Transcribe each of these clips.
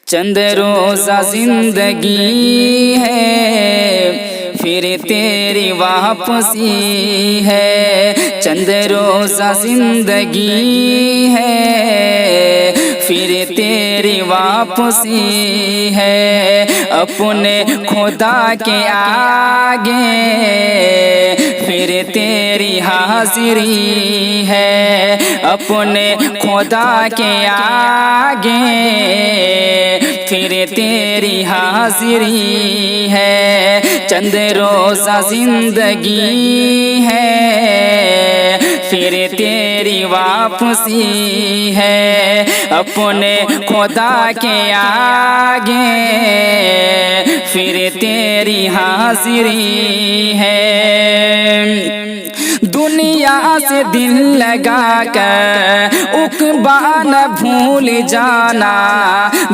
چند روزہ زندگی ہے پھر تیری واپسی ہے، چند روزہ زندگی ہے پھر تیری واپسی ہے، اپنے خدا کے آگے پھر تیری حاضری ہے، اپنے خدا کے آگے پھر تیری حاضری ہے، چند روزہ زندگی ہے پھر تیری واپسی ہے، اپنے خدا کے آگے پھر تیری حاضری ہے۔ دنیا سے دل لگا کر عقبہ نہ بھول جانا،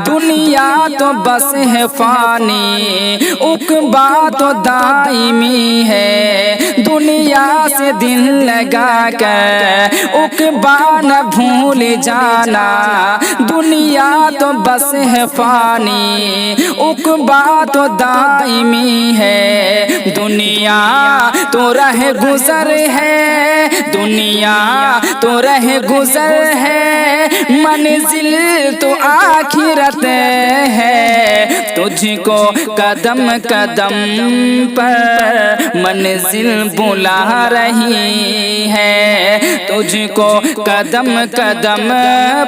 دنیا تو بس ہے فانی عقبہ تو دائمی ہے، دنیا سے دل لگا کر عقبہ نہ بھول جانا، دنیا تو بس ہے فانی عقبہ تو دائمی ہے، دنیا تو رہ گزر ہے، دنیا تو رہ گزر ہے، منزل تو آخرت ہے، تجھ کو قدم قدم پر منزل بلا رہی ہے، تجھ کو قدم قدم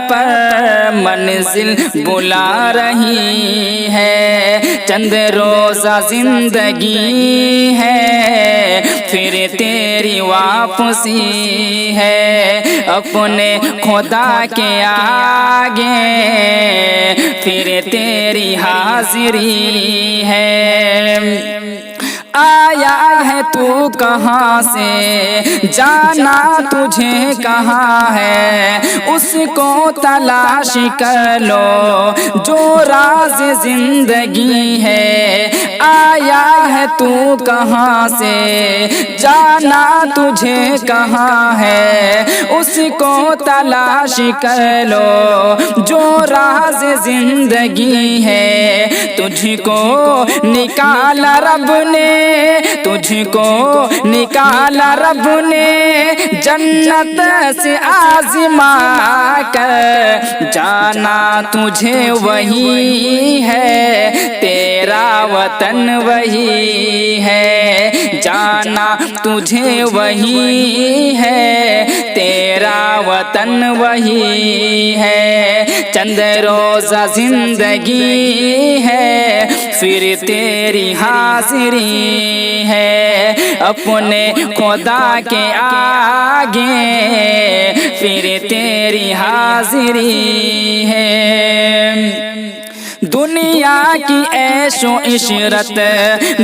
پر منزل بلا رہی ہے، چند روزہ زندگی ہے پھر تیری واپسی ہے، اپنے خدا کے آگے پھر تیری حاضری ہے۔ آیا ہے تو کہاں سے، جانا تجھے کہاں ہے، اس کو تلاش کر لو جو راز زندگی ہے، آیا ہے تو کہاں سے، جانا تجھے کہاں ہے، اس کو تلاش کر لو جو راز زندگی ہے، تجھ کو نکالا رب نے، تجھ کو نکالا رب نے جنت سے آزما کر، جانا تجھے وہی ہے، تیرا وطن وہی ہے، جانا تجھے وہی ہے، تیرا وطن وہی ہے، چند روزہ زندگی ہے پھر تیری حاضری ہے، اپنے خدا کے آگے پھر تیری حاضری ہے۔ دنیا کی عیش و عشرت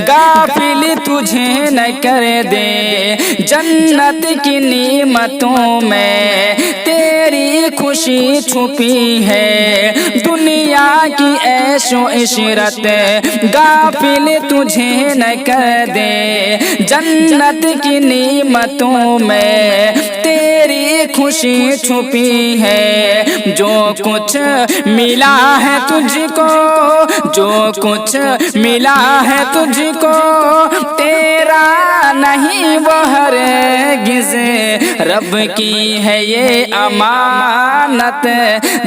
غافل تجھے نہ کر دے، جنت کی نعمتوں میں تیری خوشی چھپی ہے، دنیا کی عیش و عشرت غافل تجھے نہ کر دے، جنت کی نعمتوں میں تیری خوشی چھپی ہے، جو کچھ ملا ہے تجھ کو، جو کچھ ملا ہے تجھ کو تیرا نہیں وہ ہرگز، رب کی ہے یہ امانت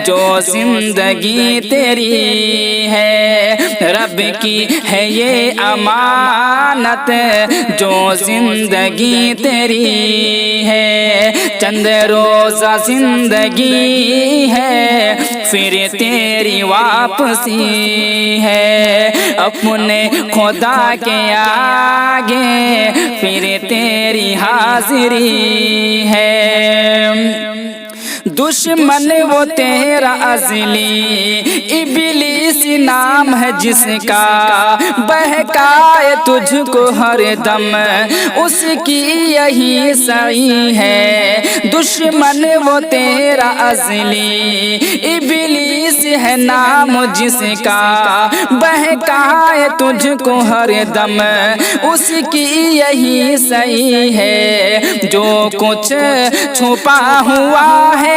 جو زندگی تیری ہے، رب کی ہے یہ امانت جو زندگی تیری ہے، چند روزہ زندگی ہے پھر تیری واپسی ہے، اپنے خدا کے آگے پھر تیری حاضری ہے۔ دشمن وہ تیرا ازلی ابلیس نام ہے جس کا بہکائے تجھ کو ہر دم، اس کی یہی سعی ہے، دشمن وہ تیرا ازلی ابلیس ہے نام جس کا بہکائے تجھ کو ہر دم، اس کی یہی سعی ہے، جو کچھ چھپا ہوا ہے،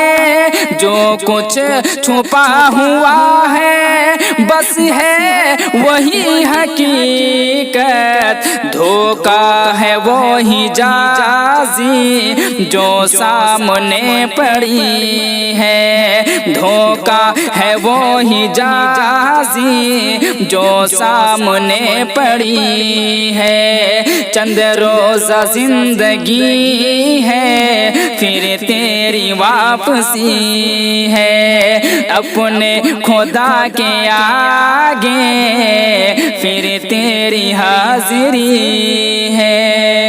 جو کچھ چھپا ہوا ہے بس ہے وہی حقیقت، دھوکا ہے وہی جازی جو سامنے پڑی ہے، دھوکا ہے وہی جازی جو سامنے پڑی ہے، چند روزہ زندگی ہے پھر تیری واپسی ہے، اپنے خدا کے آگے پھر تیری حاضری ہے۔